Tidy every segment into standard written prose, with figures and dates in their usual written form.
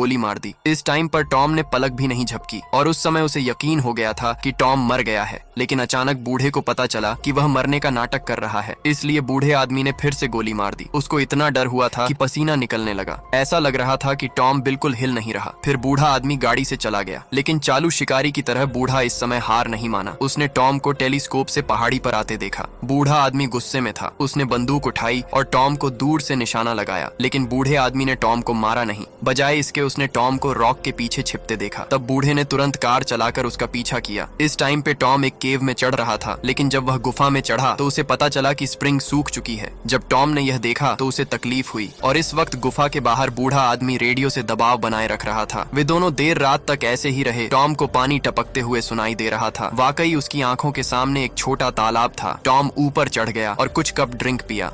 गोली मार दी। इस टाइम पर टॉम ने पलक भी नहीं झपकी और उस समय उसे यकीन हो गया था कि टॉम मर गया है। लेकिन अचानक बूढ़े को पता चला कि वह मरने का नाटक कर रहा है, इसलिए बूढ़े आदमी ने फिर से गोली मार दी। उसको इतना डर हुआ था कि पसीना निकलने लगा। ऐसा लग रहा था कि टॉम बिल्कुल हिल नहीं रहा। फिर बूढ़ा आदमी गाड़ी से चला गया, लेकिन चालू शिकारी की तरह बूढ़ा इस समय हार नहीं माना। उसने टॉम को टेलीस्कोप से पहाड़ी पर आते देखा। बूढ़ा आदमी गुस्से में था। उसने बंदूक उठाई और टॉम को दूर से निशाना लगाया, लेकिन बूढ़े आदमी ने टॉम को मारा नहीं। बजाय इसके उसने टॉम को रॉक के पीछे छिपते देखा। तब बूढ़े ने तुरंत कार चलाकर उसका पीछा किया। इस टाइम पे टॉम एक केव में चढ़ रहा था, लेकिन जब वह गुफा में चढ़ा तो उसे पता चला कि स्प्रिंग सूख चुकी है। जब टॉम ने यह देखा तो उसे तकलीफ हुई और इस वक्त गुफा के बाहर बूढ़ा आदमी रेडियो से दबाव बनाए रख रहा था। वे दोनों देर रात तक ऐसे ही रहे। टॉम को पानी टपकते हुए सुनाई दे रहा था। वाकई उसकी आंखों के सामने एक छोटा तालाब था। टॉम ऊपर चढ़ गया और कुछ कप ड्रिंक पिया।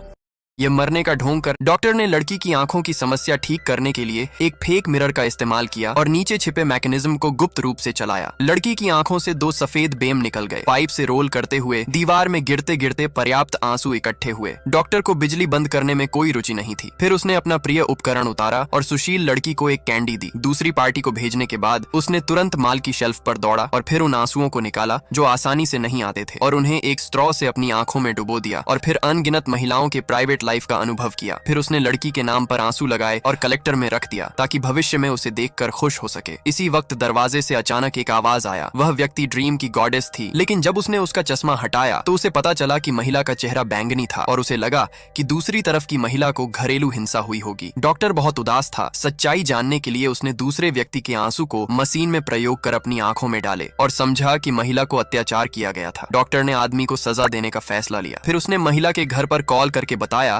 यह मरने का ढोंग कर डॉक्टर ने लड़की की आंखों की समस्या ठीक करने के लिए एक फेक मिरर का इस्तेमाल किया और नीचे छिपे मैकेनिज्म को गुप्त रूप से चलाया। लड़की की आंखों से 2 सफेद बेम निकल गए। पाइप से रोल करते हुए दीवार में गिरते गिरते पर्याप्त आंसू इकट्ठे हुए। डॉक्टर को बिजली बंद करने में कोई रुचि नहीं थी। फिर उसने अपना प्रिय उपकरण उतारा और सुशील लड़की को एक कैंडी दी। दूसरी पार्टी को भेजने के बाद उसने तुरंत माल की शेल्फ पर दौड़ा और फिर उन आंसुओं को निकाला जो आसानी से नहीं आते थे और उन्हें एक स्ट्रॉ से अपनी आंखों में डुबो दिया और फिर अनगिनत महिलाओं के प्राइवेट लाइफ का अनुभव किया। फिर उसने लड़की के नाम पर आंसू लगाए और कलेक्टर में रख दिया ताकि भविष्य में उसे देखकर खुश हो सके। इसी वक्त दरवाजे से अचानक एक आवाज आया। वह व्यक्ति ड्रीम की गॉडेस थी, लेकिन जब उसने उसका चश्मा हटाया तो उसे पता चला कि महिला का चेहरा बैंगनी था और उसे लगा कि दूसरी तरफ की महिला को घरेलू हिंसा हुई होगी। डॉक्टर बहुत उदास था। सच्चाई जानने के लिए उसने दूसरे व्यक्ति के आंसू को मशीन में प्रयोग कर अपनी आंखों में डाले और समझा कि महिला को अत्याचार किया गया था। डॉक्टर ने आदमी को सजा देने का फैसला लिया। फिर उसने महिला के घर पर कॉल करके बताया।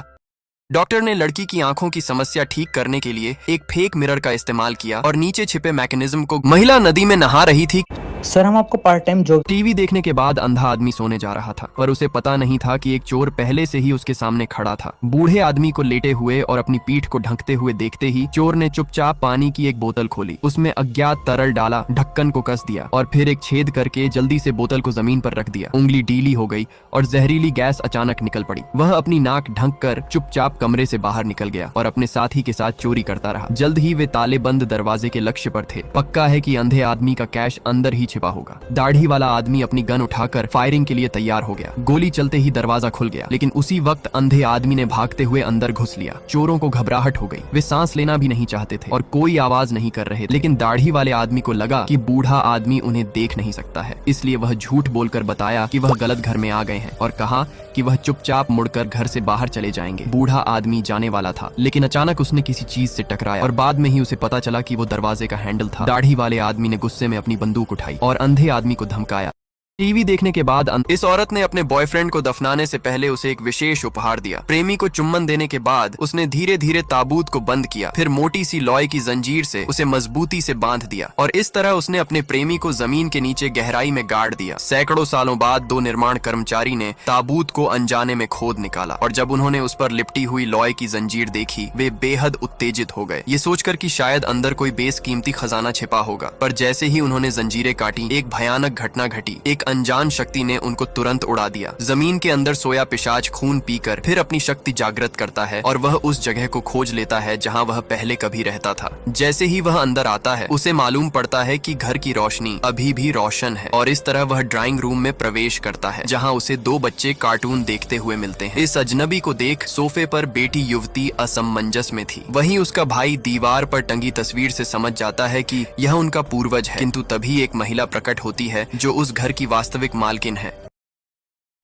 डॉक्टर ने लड़की की आंखों की समस्या ठीक करने के लिए एक फेक मिरर का इस्तेमाल किया और नीचे छिपे मैकेनिज्म को महिला नदी में नहा रही थी। सर हम आपको पार्ट टाइम जॉब। टीवी देखने के बाद अंधा आदमी सोने जा रहा था, पर उसे पता नहीं था कि एक चोर पहले से ही उसके सामने खड़ा था। बूढ़े आदमी को लेटे हुए और अपनी पीठ को ढकते हुए देखते ही चोर ने चुपचाप पानी की एक बोतल खोली, उसमें अज्ञात तरल डाला, ढक्कन को कस दिया और फिर एक छेद करके जल्दी से बोतल को जमीन पर रख दिया। उंगली ढीली हो गई और जहरीली गैस अचानक निकल पड़ी। वह अपनी नाक ढक कर चुपचाप कमरे से बाहर निकल गया और अपने साथी के साथ चोरी करता रहा। जल्द ही वे ताले बंद दरवाजे के लक्ष्य पर थे। पक्का है कि अंधे आदमी का कैश अंदर ही छिपा होगा। दाढ़ी वाला आदमी अपनी गन उठाकर फायरिंग के लिए तैयार हो गया। गोली चलते ही दरवाजा खुल गया, लेकिन उसी वक्त अंधे आदमी ने भागते हुए अंदर घुस लिया। चोरों को घबराहट हो गई। वे सांस लेना भी नहीं चाहते थे और कोई आवाज नहीं कर रहे, लेकिन दाढ़ी वाले आदमी को लगा कि बूढ़ा आदमी उन्हें देख नहीं सकता है, इसलिए वह झूठ बोलकर बताया कि वह गलत घर में आ गए हैं और कहा कि वह चुपचाप मुड़कर घर से बाहर चले जाएंगे। बूढ़ा आदमी जाने वाला था, लेकिन अचानक उसने किसी चीज से टकराया और बाद में ही उसे पता चला कि वो दरवाजे का हैंडल था। दाढ़ी वाले आदमी ने गुस्से में अपनी बंदूक उठाई और अंधे आदमी को धमकाया। टीवी देखने के बाद इस औरत ने अपने बॉयफ्रेंड को दफनाने से पहले उसे एक विशेष उपहार दिया। प्रेमी को चुम्बन देने के बाद उसने धीरे धीरे ताबूत को बंद किया, फिर मोटी सी लोहे की जंजीर से उसे मजबूती से बांध दिया और इस तरह उसने अपने प्रेमी को जमीन के नीचे गहराई में गाड़ दिया। सैकड़ों सालों बाद 2 निर्माण कर्मचारी ने ताबूत को अनजाने में खोद निकाला और जब उन्होंने उस पर लिपटी हुई लोहे की जंजीर देखी, वे बेहद उत्तेजित हो गए, ये सोचकर कि शायद अंदर कोई बेसकीमती खजाना छिपा होगा। पर जैसे ही उन्होंने जंजीरें काटी, एक भयानक घटना घटी। एक अनजान शक्ति ने उनको तुरंत उड़ा दिया। जमीन के अंदर सोया पिशाच खून पीकर फिर अपनी शक्ति जागृत करता है और वह उस जगह को खोज लेता है जहां वह पहले कभी रहता था। जैसे ही वह अंदर आता है, उसे मालूम पड़ता है कि घर की रोशनी अभी भी रोशन है और इस तरह वह ड्राइंग रूम में प्रवेश करता है जहां उसे 2 बच्चे कार्टून देखते हुए मिलते हैं। इस अजनबी को देख सोफे पर बेटी युवती असमंजस में थी। वहीं उसका भाई दीवार पर टंगी तस्वीर से समझ जाता है कि यह उनका पूर्वज है, किंतु तभी एक महिला प्रकट होती है जो उस घर की वास्तविक मालकिन है।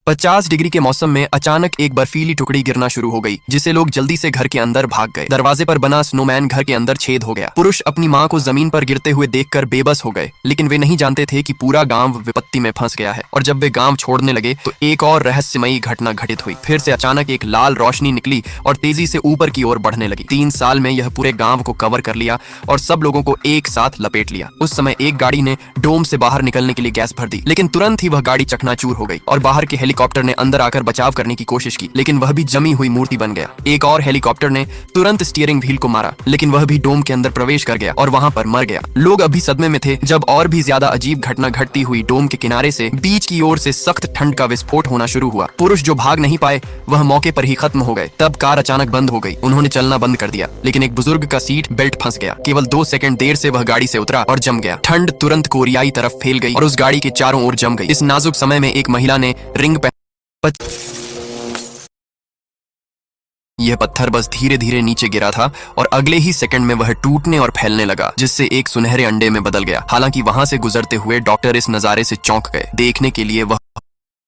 50 डिग्री के मौसम में अचानक एक बर्फीली टुकड़ी गिरना शुरू हो गई, जिसे लोग जल्दी से घर के अंदर भाग गए। दरवाजे पर बना स्नोमैन घर के अंदर छेद हो गया। पुरुष अपनी मां को जमीन पर गिरते हुए देखकर बेबस हो गए, लेकिन वे नहीं जानते थे कि पूरा गांव विपत्ति में फंस गया है। और जब वे गांव छोड़ने लगे तो एक और रहस्यमयी घटना घटित हुई। फिर से अचानक एक लाल रोशनी निकली और तेजी से ऊपर की ओर बढ़ने लगी। 3 साल में यह पूरे गांव को कवर कर लिया और सब लोगों को एक साथ लपेट लिया। उस समय एक गाड़ी ने डोम से बाहर निकलने के लिए गैस भर दी, लेकिन तुरंत ही वह गाड़ी चकनाचूर हो गई और बाहर के हेलीकॉप्टर हेलीकॉप्टर ने अंदर आकर बचाव करने की कोशिश की, लेकिन वह भी जमी हुई मूर्ति बन गया। एक और हेलीकॉप्टर ने तुरंत स्टीयरिंग व्हील को मारा, लेकिन वह भी डोम के अंदर प्रवेश कर गया और वहां पर मर गया। लोग अभी सदमे में थे जब और भी ज्यादा अजीब घटना घटती हुई डोम के किनारे से बीच की ओर से सख्त ठंड का विस्फोट होना शुरू हुआ। पुरुष जो भाग नहीं पाए वह मौके पर ही खत्म हो गए। तब कार अचानक बंद हो गई। उन्होंने चलना बंद कर दिया, लेकिन एक बुजुर्ग का सीट बेल्ट फंस गया। केवल 2 सेकंड देर से वह गाड़ी से उतरा और जम गया। ठंड तुरंत कोरियाई तरफ फैल गई और उस गाड़ी के चारों ओर जम गई। इस नाजुक समय में एक महिला ने रिंग यह पत्थर बस धीरे धीरे नीचे गिरा था और अगले ही सेकंड में वह टूटने और फैलने लगा, जिससे एक सुनहरे अंडे में बदल गया। हालांकि वहां से गुजरते हुए डॉक्टर इस नजारे से चौंक गए। देखने के लिए वह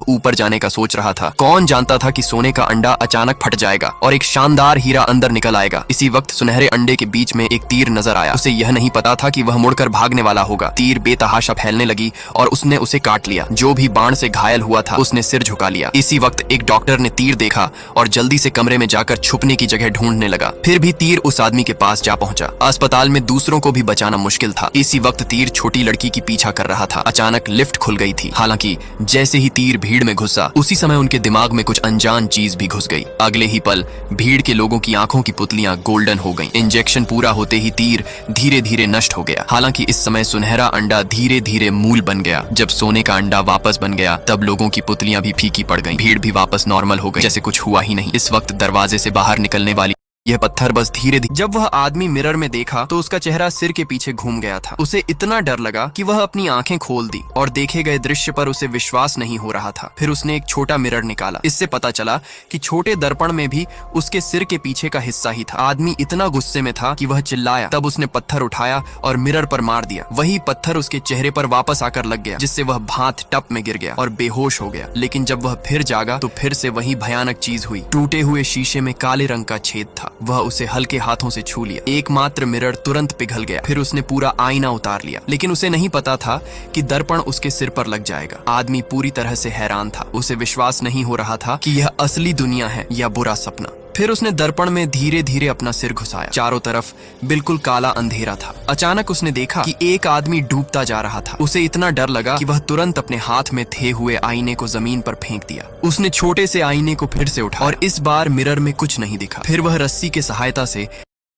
ऊपर जाने का सोच रहा था। कौन जानता था कि सोने का अंडा अचानक फट जाएगा और एक शानदार हीरा अंदर निकल आएगा। इसी वक्त सुनहरे अंडे के बीच में एक तीर नजर आया। उसे यह नहीं पता था कि वह मुड़कर भागने वाला होगा। तीर बेतहाशा फैलने लगी और उसने उसे काट लिया। जो भी बाण से घायल हुआ था उसने सिर झुका लिया। इसी वक्त एक डॉक्टर ने तीर देखा और जल्दी से कमरे में जाकर छुपने की जगह ढूंढने लगा। फिर भी तीर उस आदमी के पास जा पहुंचा। अस्पताल में दूसरों को भी बचाना मुश्किल था। इसी वक्त तीर छोटी लड़की की पीछा कर रहा था। अचानक लिफ्ट खुल गई थी। हालांकि जैसे ही तीर भीड़ में घुसा, उसी समय उनके दिमाग में कुछ अनजान चीज भी घुस गई। अगले ही पल भीड़ के लोगों की आंखों की पुतलियां गोल्डन हो गईं। इंजेक्शन पूरा होते ही तीर धीरे धीरे नष्ट हो गया। हालांकि इस समय सुनहरा अंडा धीरे धीरे मूल बन गया। जब सोने का अंडा वापस बन गया तब लोगों की पुतलियां भी फीकी पड़ गईं। भीड़ भी वापस नॉर्मल हो गई, जैसे कुछ हुआ ही नहीं। इस वक्त दरवाजे से बाहर निकलने वाली यह पत्थर बस धीरे धीरे जब वह आदमी मिरर में देखा तो उसका चेहरा सिर के पीछे घूम गया था। उसे इतना डर लगा कि वह अपनी आंखें खोल दी और देखे गए दृश्य पर उसे विश्वास नहीं हो रहा था। फिर उसने एक छोटा मिरर निकाला। इससे पता चला कि छोटे दर्पण में भी उसके सिर के पीछे का हिस्सा ही था। आदमी इतना गुस्से में था कि वह चिल्लाया। तब उसने पत्थर उठाया और मिरर पर मार दिया। वही पत्थर उसके चेहरे पर वापस आकर लग गया, जिससे वह भांत टप में गिर गया और बेहोश हो गया। लेकिन जब वह फिर जागा तो फिर से वही भयानक चीज हुई। टूटे हुए शीशे में काले रंग का छेद था। वह उसे हल्के हाथों से छू लिया। एकमात्र मिरर तुरंत पिघल गया। फिर उसने पूरा आईना उतार लिया, लेकिन उसे नहीं पता था कि दर्पण उसके सिर पर लग जाएगा। आदमी पूरी तरह से हैरान था। उसे विश्वास नहीं हो रहा था कि यह असली दुनिया है या बुरा सपना। फिर उसने दर्पण में धीरे धीरे अपना सिर घुसाया। चारों तरफ बिल्कुल काला अंधेरा था। अचानक उसने देखा कि एक आदमी डूबता जा रहा था। उसे इतना डर लगा कि वह तुरंत अपने हाथ में थे हुए आईने को जमीन पर फेंक दिया। उसने छोटे से आईने को फिर से उठाया और इस बार मिरर में कुछ नहीं दिखा। फिर वह रस्सी की सहायता से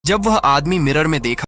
जब वह आदमी मिरर में देखा